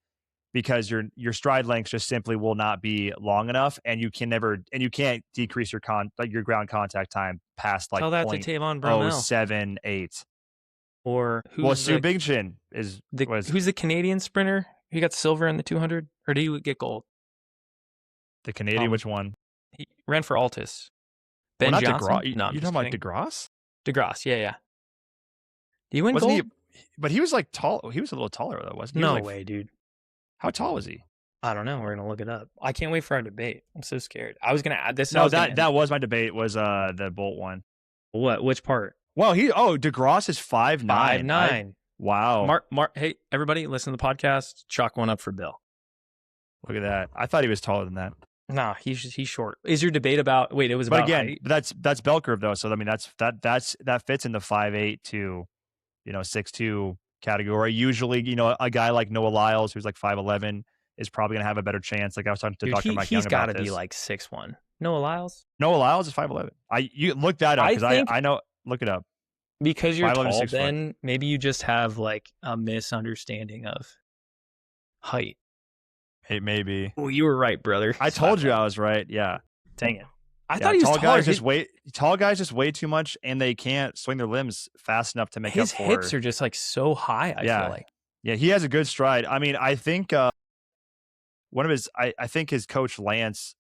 because your stride length just simply will not be long enough, and you can't decrease your ground contact time past like Tell that to Tavon Bromell. 0.078. Or Sue Bingchin is who's the Canadian sprinter? He got silver in the 200, or did he get gold? The Canadian, which one? He ran for Altus. Ben Johnson. No, you talking about DeGrasse? DeGrasse, yeah. Did he win wasn't gold? But he was like tall. He was a little taller though, wasn't he? No way, dude. How tall was he? I don't know. We're gonna look it up. I can't wait for our debate. I'm so scared. I was gonna add this. No, that was my debate. Was the Bolt one? What? Which part? Well, DeGrasse is 5'9". 5'9". Wow. Mark. Hey, everybody, listen to the podcast. Chalk one up for Bill. Look at that. I thought he was taller than that. Nah, he's short. Is your debate about? Wait, it was but about. But again, height? that's bell curve though. So I mean, that fits in the 5'8" to 6'2" category. Usually, a guy like Noah Lyles, who's like 5'11", is probably gonna have a better chance. Like I was talking to Dr. Mike Young about this. He's got to be like 6'1". Noah Lyles. Noah Lyles is 5'11". You look that up, because I know. Look it up. Because you're tall, then maybe you just have like a misunderstanding of height. It may be. Oh, you were right, brother. I told you I was right. Yeah. Dang it. I thought he was tall guys just weigh too much, and they can't swing their limbs fast enough to make up for. His hips are just like so high. I feel like. Yeah, he has a good stride. I mean, I think one of his, I think his coach Lance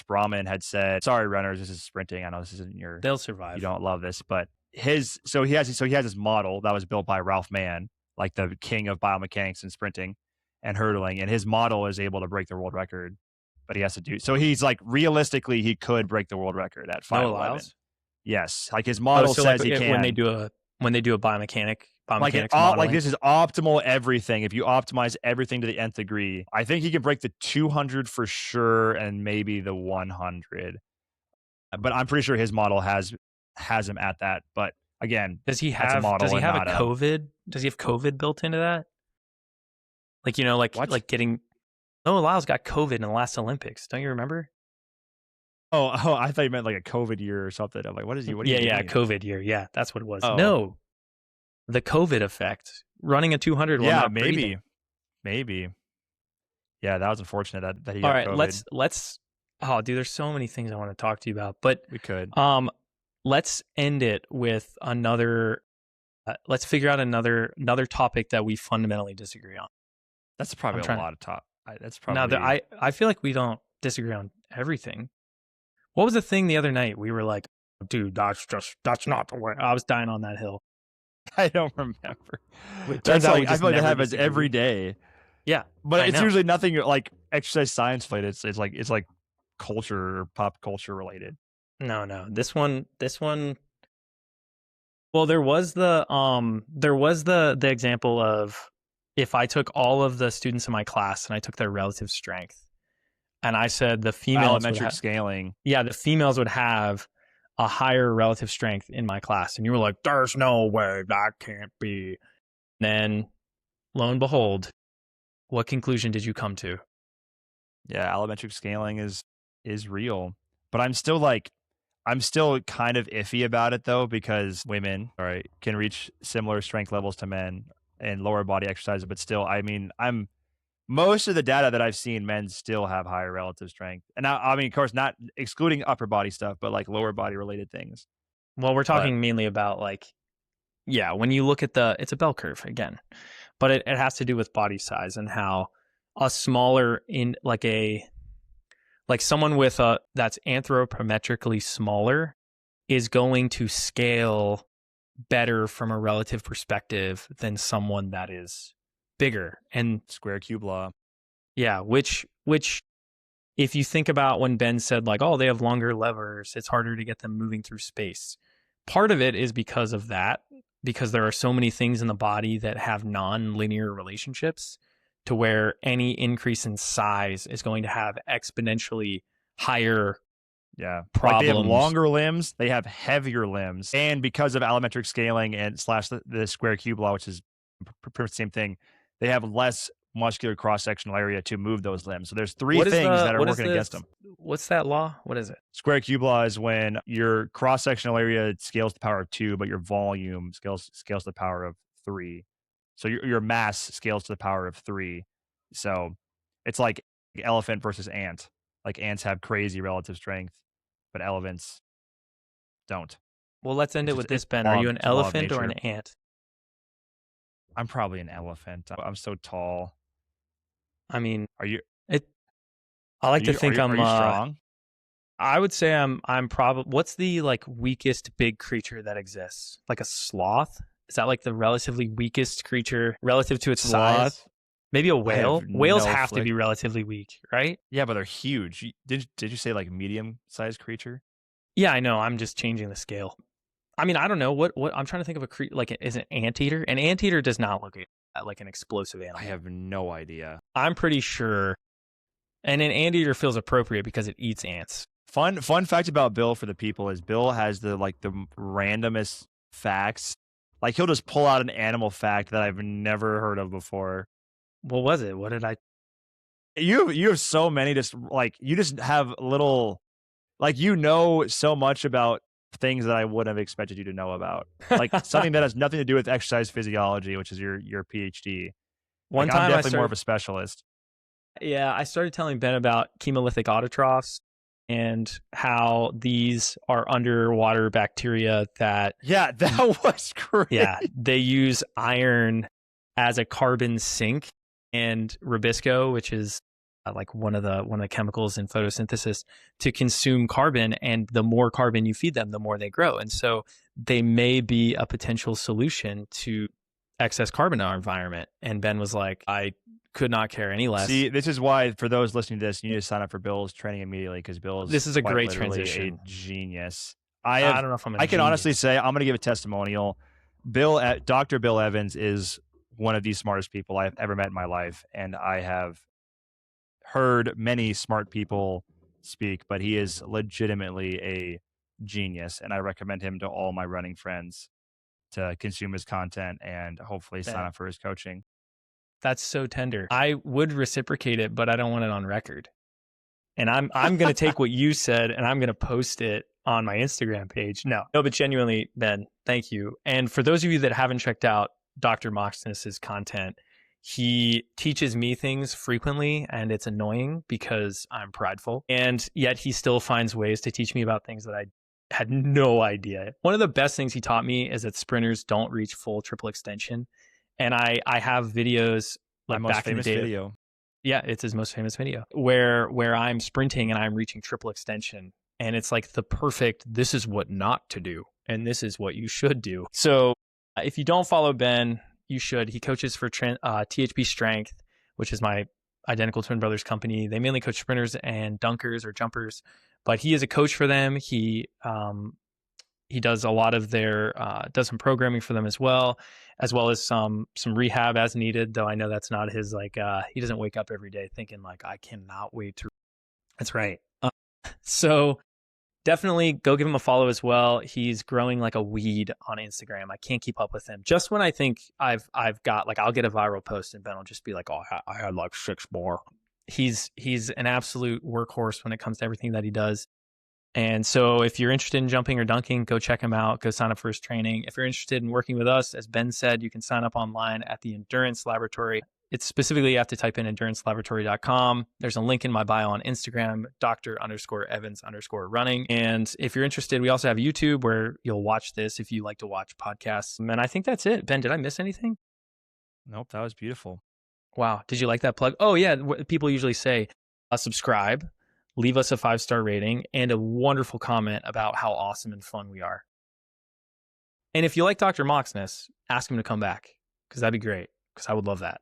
Brahman had said, "Sorry, runners, this is sprinting. I know this isn't your. They'll survive. You don't love this, but he has his model that was built by Ralph Mann, like the king of biomechanics and sprinting and hurdling, and his model is able to break the world record, but he has to do. So he's like, realistically, he could break the world record at 5'11". Yes, like his model says he can. When they do a biomechanics like this is optimal everything. If you optimize everything to the nth degree, I think he can break the 200 for sure, and maybe the 100. But I'm pretty sure his model has him at that. But again, does he have a COVID? Does he have COVID built into that? Like, like getting. Noah Lyles got COVID in the last Olympics. Don't you remember? Oh, I thought you meant like a COVID year or something. I'm like, what is he? What do you mean? COVID year. Yeah, that's what it was. Oh. No, the COVID effect. Running a 200 while Yeah, not breathing. maybe. Yeah, that was unfortunate that he All got right, COVID. let's. Oh, dude, there's so many things I want to talk to you about, but We could. let's end it with another. Let's figure out another topic that we fundamentally disagree on. That's probably I'm a trying to. lot of top. That's Now that probably. I feel like we don't disagree on everything. What was the thing the other night? We were like, dude, that's not the way. I was dying on that hill. I don't remember. It turns That's out we like I just feel like that never happens every disagreed. day. Yeah, But I it's know. usually nothing like exercise science related. It's like culture or pop culture related. No. This one. Well, there was the example of if I took all of the students in my class and I took their relative strength, and I said the females would Allometric have, scaling. yeah, the females would have a higher relative strength in my class, and you were like, "There's no way that can't be." Then, lo and behold, what conclusion did you come to? Yeah, allometric scaling is real. But I'm still kind of iffy about it though, because women, all right, can reach similar strength levels to men in lower body exercise, but still, I mean, I'm most of the data that I've seen, men still have higher relative strength. And now, I mean, of course, not excluding upper body stuff, but like lower body related things. Well, we're But talking mainly about like, yeah, when you look at it's a bell curve again, but it has to do with body size and how a smaller in like someone with a that's anthropometrically smaller is going to scale better from a relative perspective than someone that is bigger. And square cube law. yeah, which if you think about when Ben said like, oh, they have longer levers, it's harder to get them moving through space. Part of it is because of that, because there are so many things in the body that have non-linear relationships to where any increase in size is going to have exponentially higher Yeah. Like they have problems. longer limbs, they have heavier limbs. And because of allometric scaling and slash the square cube law, which is pretty much the same thing, they have less muscular cross sectional area to move those limbs. So there's three things that are working against them. What's that law? What is it? Square cube law is when your cross sectional area scales to the power of 2, but your volume scales to the power of 3. So your mass scales to the power of 3. So it's like elephant versus ant. Like ants have crazy relative strength, but elephants don't. Well, let's end It's it just with this, it's Ben. Are you an it's a law of elephant or an nature. ant? I'm probably an elephant. I'm so tall. I mean, Are you? it. I like to think Are you strong? I would say I'm probably. What's the like weakest big creature that exists? Like a sloth? Is that like the relatively weakest creature relative to its size? Sloth? Maybe a I have whale. Whales no have to flick. be relatively weak, right? Yeah, but they're huge. Did you say like medium sized creature? Yeah, I know. I'm just changing the scale. I mean, I don't know what I'm trying to think of a creature like is an anteater. An anteater does not look like an explosive animal. I have no idea. I'm pretty sure. And an anteater feels appropriate because it eats ants. Fun fact about Bill for the people is Bill has the randomest facts. Like he'll just pull out an animal fact that I've never heard of before. What was it? What did I? You have so many, just like you just have little, like you know so much about things that I wouldn't have expected you to know about. Like something that has nothing to do with exercise physiology, which is your PhD. One Like I'm time definitely more of a specialist. Yeah, I started telling Ben about chemolithic autotrophs and how these are underwater bacteria that Yeah, that was great. yeah, they use iron as a carbon sink and rubisco, which is like one of the chemicals in photosynthesis to consume carbon, and the more carbon you feed them, the more they grow. And so they may be a potential solution to excess carbon in our environment. And Ben was like, I could not care any less. See, this is why for those listening to this, you need to sign up for Bill's training immediately because Bill's This is a quite great literally transition. a genius. I don't know if I'm. I can honestly say I'm going to give a testimonial. Dr. Bill Evans is one of the smartest people I've ever met in my life, and I have heard many smart people speak, but he is legitimately a genius, and I recommend him to all my running friends to consume his content and hopefully sign up for his coaching. That's so tender. I would reciprocate it, but I don't want it on record. And I'm going to take what you said and I'm going to post it on my Instagram page. No, but genuinely, Ben, thank you. And for those of you that haven't checked out Dr. Moxness's content, he teaches me things frequently, and it's annoying because I'm prideful. And yet he still finds ways to teach me about things that I had no idea. One of the best things he taught me is that sprinters don't reach full triple extension. And I have videos My like most back in the famous day. video. Yeah, it's his most famous video where I'm sprinting and I'm reaching triple extension. And it's like the perfect, this is what not to do. And this is what you should do. So if you don't follow Ben, you should. He coaches for THP Strength, which is my identical twin brother's company. They mainly coach sprinters and dunkers or jumpers, but he is a coach for them. He does a lot of their does some programming for them as well as some rehab as needed. Though I know that's not his he doesn't wake up every day thinking like I cannot wait to. That's right. So definitely go give him a follow as well. He's growing like a weed on Instagram. I can't keep up with him. Just when I think I've got like I'll get a viral post and Ben will just be like, oh, I had like 6 more. He's an absolute workhorse when it comes to everything that he does. And so if you're interested in jumping or dunking, go check him out. Go sign up for his training. If you're interested in working with us, as Ben said, you can sign up online at the Endurance Laboratory. It's specifically, you have to type in endurancelaboratory.com. There's a link in my bio on Instagram, Dr._Evans_running. And if you're interested, we also have YouTube where you'll watch this if you like to watch podcasts. And I think that's it. Ben, did I miss anything? Nope, that was beautiful. Wow. Did you like that plug? Oh, yeah. People usually say subscribe, leave us a 5-star rating, and a wonderful comment about how awesome and fun we are. And if you like Dr. Moxness, ask him to come back because that'd be great because I would love that.